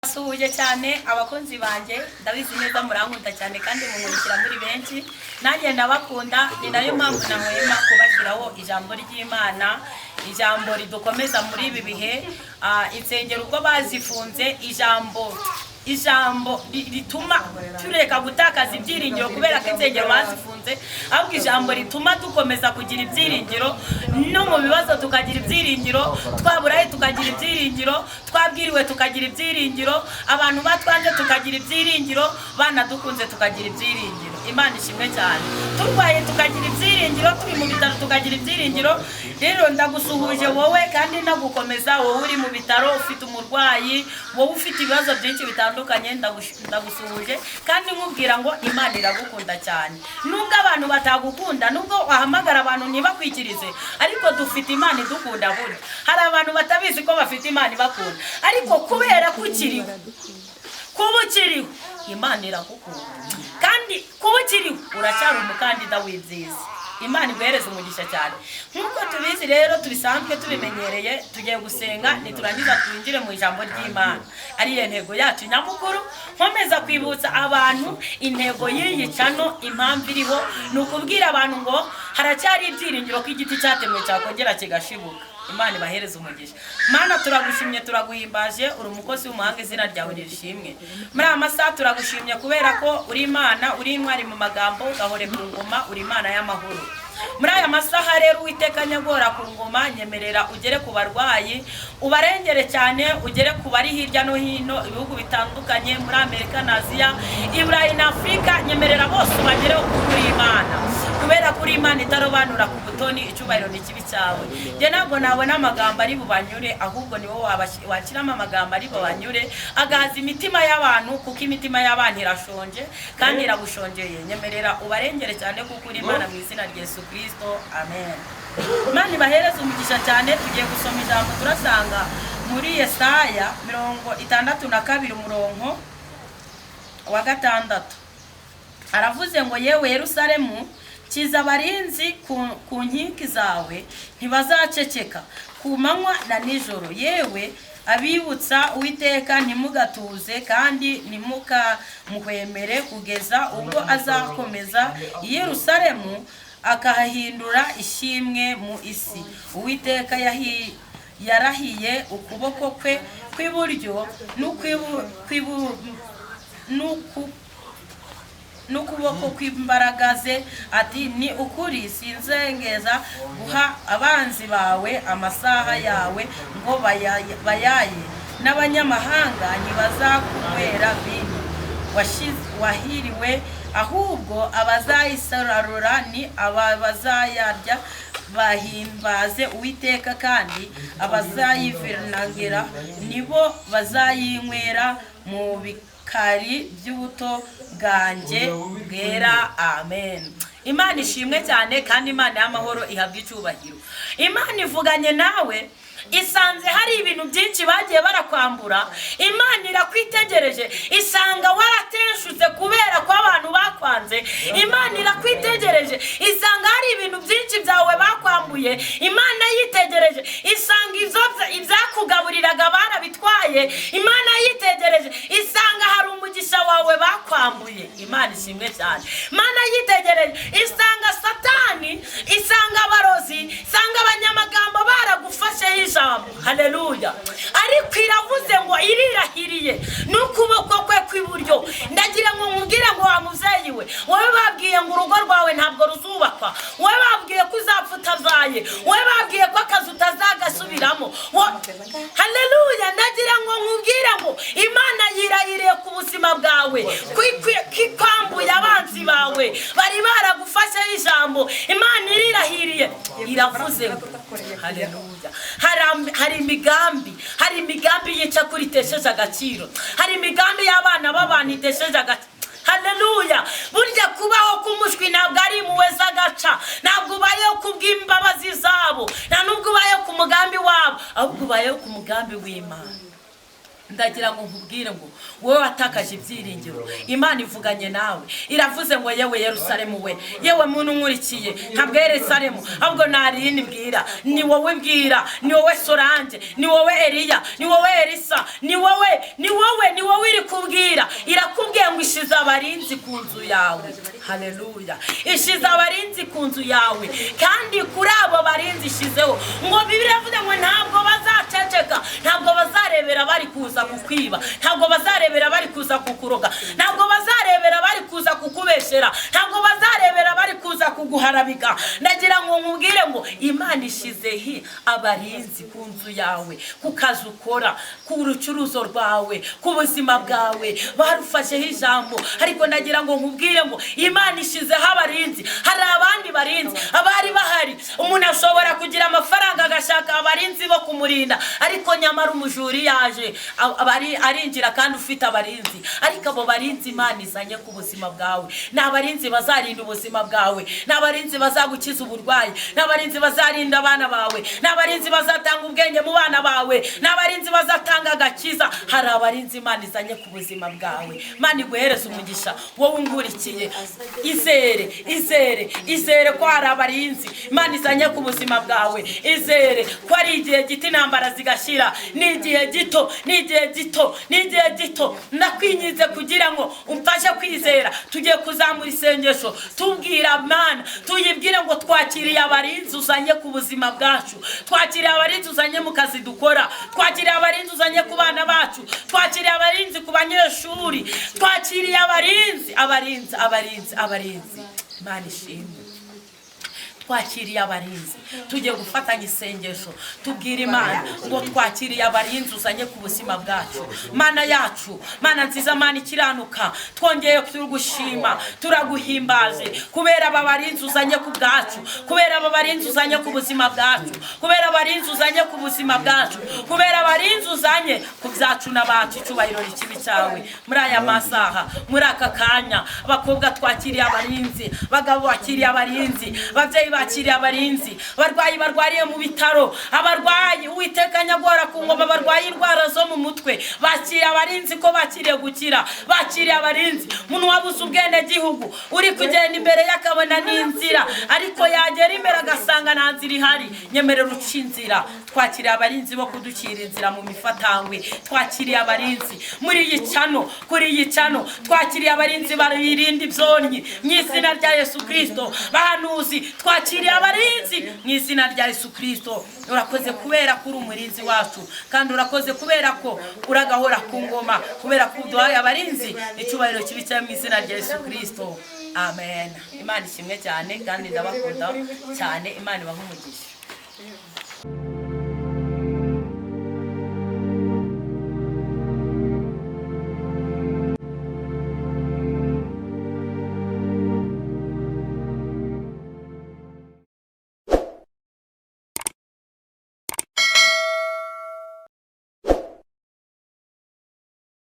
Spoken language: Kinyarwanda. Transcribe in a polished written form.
Suhuje cyane abakunzi banje ndabizi neza murankunda cyane kandi mumurikira muri benshi nanjye ndabakunda ni nayo mpamvu nahwema kubashyiraho ijambo ry'Imana ijambo ridukomeza muri ibi bihe insengero ubwo bazifunze ijambo rituma tureka gutakaza ibyiringiro kubera ko insengero bazifunze ahubwo ijambo rituma dukomeza kugira ibyiringiro no mu bibazo tukagira ibyiringiro twaburaye tukagira ibyiringiro twabwiriwe tukagira ibyiringiro abantu batwanje tukagira ibyiringiro bana dukunze tukagira ibyiringiro Imana ishimwe cyane turwaye tukagira ibyiringiro turi mu bitaro tukagira ibyiringiro rero ndagusuhuje wowe kandi ndagukomeza wowe uri mu bitaro ufite umurwayi wowe ufite ibibazo byinshi bitandukanye ndagusuhuje kandi nkubwira ngo Imana iragukunda cyane nubwo abantu batagukunda nubwo wahamagara abantu ntibakwikirize ariko dufite Imana idukunda buri hari abantu batabizi ko bafite Imana ibakunda ariko kubera kukiriho Imana iragukunda kandi kubukiriho uracyari umukandida w'ibyiza Imana iguhereza umugisha cyane nkuko tubizi rero tubisanzwe tubimenyereye tugiye gusenga niturangiza twinjire mu ijambo ry'Imana ari intego yacu nyamukuru nkomeza kwibutsa abantu intego y'iyi cano impamvu iriho nukubwira abantu ngo haracyari ibyiringiro ko igiti cyatemwe cyakongera kigashibuka Imana ibahereza umugisha Mana turagushimye turaguhimbaje uri umukozi w'umuhanga izina ryawe rishimwe muri amasaha turagushimye kubera ko uri Imana uri intwari mu magambo ugahore ku ngoma uri Imana y'amahoro muri aya masaha rero Uwiteka nyagora ku ngoma nyemerera ugere ku barwayi ubarengere cyane ugere ku bari hirya no hino ibihugu bitandukanye muri Amerika na Aziya Iburayi na Afrika nyemerera bose bagere kuri Imana kubera kuri Imana itarobanura ku butoni icyubahiro n'ikibi cyawe je ntabwo nabona amagambo ari bubanyure ahubwo niwo wakirama amagambo ari bubanyure agahaza imitima y'abantu kuko imitima y'abantu irashonje kandi iragushonjeye nyemerera ubarengere cyane kuko uri Imana mu izina rya Yesu Kristo amen Imana ibahereza umugisha cyane tugiye gusoma ijambo turasanga muri Yesaya 62 umurongo wa 6 aravuze ngo yewe Yerusalemu kiza abarinzi ku nkiki zawe ntibazaceceka ku manywa na nijoro yewe abibutsa Uwiteka ntimugatuze kandi ntimukamuhwemere kugeza ubwo azakomeza Yerusalemu akahahindura ishimwe mu isi Uwiteka yarahiye ukuboko kwe kw'iburyo n'ukuboko kw'imbaraga ze ati ni ukuri sinzengeza guha abanzi bawe amasaha yawe ngo bayaye n'abanyamahanga ntibazakunywera vino wahiriwe ahubwo abazayisarura ni abazayarya bahimbaze Uwiteka kandi abazayivinagera nibo bazayinywera mu kari by'ubuto bwanjye bwera amen Imana ishimwe cyane kandi Imana y'amahoro ihabwa icyubahiro Imana ivuganye nawe isanze hari ibintu byinshi bagiye barakwambura Imana irakwitegereje isanga warateshutse kubera ko abantu bakwanze Imana irakwitegereje isanga hari ibintu byinshi byawe bakwambuye Imana yitegereje isanga ibyakugaburiraga barabitwaye Imana yitegereje isanga hari umugisha wawe bakwambuye Imana ishimwe cyane Imana yitegereje isanga Satani isanga abarozi isanga abanyamagambo baragufashe haleluya ariko iravuze ngo irirahiriye n'ukuboko kwe kw'iburyo ndagira ngo nkubwire ngo wa muvyeyi we wowe babwiye ngo urugo rwawe ntabwo ruzubakwa wowe babwiye ko uzapfa utazaye wowe babwiye ko akazi utazagasubiramo haleluya ndagira ngo nkubwire ngo Imana yirahiriye ku buzima bwawe kwambuye abanzi bawe bari baragufashe ijambo Imana irirahiriye iravuze ngo haleluya hari imigambi yica kuri tesheje agaciro hari imigambi y'abana b'abantu itesheje agaciro haleluya burya kubaho kumushwi ntabwo ari impuhwe z'agaca ntabwo ubayeho kubw'imbabazi zabo nta nubwo ubayeho ku mugambi wabo ahubwo ubayeho ku mugambi w'Imana ndagira ngo nkubwire ngo wowe watakaje ibyiringiro, Imana ivuganye nawe, iravuze ngo yewe Yerusalemu we, yewe muntu nkurikiye, ntabwo Yerusalemu ahubwo narindi mbwira, ni wowe mbwira, ni wowe Solange, ni wowe Eliya, ni wowe Elisa, ni wowe iri kubwira, irakubwiye ngo ishize abarinzi ku nzu yawe. Haleluya, ishize abarinzi ku nzu yawe, kandi kuri abo barinzi ishizeho ngo Bibiliya ivuga ngo ntabwo bazaceceka, ntabwo bazarebera bari kuza kukwiba, ntabwo bazarebera bari kuza kukuroga, ntabwo bazarebera bari kuza kukubeshera, ntabwo bazarebera bari kuza kuguharabika. Ndagira ngo nkubwire ngo Imana ishizeho abarinzi ku nzu yawe, ku kazi ukora, ku rucuruzo rwawe, ku buzima bwawe, barufasheho ijambo. Ariko ndagira ngo nkubwire ngo Imana ishizeho abarinzi. Hari abandi barinzi abari bahari, umuntu ashobora kugira amafaranga agashaka abarinzi bo kumurinda, ariko nyamara umujuri yaje arinjira kandi ufite abarinzi. Ariko abo barinzi Imana izanye ku buzima bwawe, ni abarinzi bazarinda ubuzima bwawe, ni abarinzi bazagukiza uburwayi, ni abarinzi bazarinda abana bawe, ni abarinzi bazatanga ubwenge mu bana bawe, ni abarinzi bazatanga agakiza. Hari abarinzi Imana izanye ku buzima bwawe. Imana iguhereza umugisha wowe ungurikiye, izere ko hari abarinzi Imana izanye ku buzima bwawe. Izere ko ari igihe gito intambara zigashira, ni igihe gito. Ndakwinyize kugira ngo umfashe kwizera. Tugiye kuzamura isengesho tubwira Imana, tuyibwire ngo twakiriye abarinzi uzanye ku buzima bwacu, twakiriye abarinzi uzanye mu kazi dukora, twakiriye abarinzi uzanye ku bana bacu, twakiriye abarinzi ku banyeshuri, twakiriye abarinzi. Imana ishimwe, twakiriye abarinzi. Tugiye gufatanya isengesho tubwira Imana ngo twakiriye abarinzi uzanye ku buzima bwacu. Mana yacu, Mana nziza, Mana ikiranuka, twongeye kugushima, turaguhimbaje kubera aba barinzi uzanye ku bwacu, kubera aba barinzi uzanye ku buzima bwacu, kubera abarinzi uzanye ku buzima bwacu, kubera abarinzi uzanye ku byacu n'abacu. Icyubahiro n'ikibi cyawe muri aya masaha, muri aka kanya. Abakobwa twakiriye abarinzi, bagabo bakiriye abarinzi, babyeyi bakiriye abarinzi, abarwayi barwariye mu bitaro, abarwayi Uwiteka nyagora ku ngoma, barwaye indwara zo mu mutwe, bakiriye abarinzi ko bakiriye gukira, bakiriye abarinzi. Umuntu wabuze ubwene gihugu, uri kugenda imbere yakabona n'inzira, ariko yagera imbere agasanga nta nzira ihari, nyemerera uca inzira. Twakiriye abarinzi bo kudukira inzira mu mifatangwe, twakiriye abarinzi muri iyi cano, kuri iyi cano, twakiriye abarinzi baririnda ibyonnyi mu izina rya Yesu Kristo. Bahanuzi, twakiriye abarinzi mu izina rya Yesu Kristo. Urakoze kubera kuri umurinzi wacu, kandi urakoze kubera ko uragahora ku ngoma, kubera ko uduhaye abarinzi. Icyubahiro kibi cyawe mu izina rya Yesu Kristo, amen. Imana ishimwe cyane, kandi ndabakunda cyane. Imana ibahe umugisha.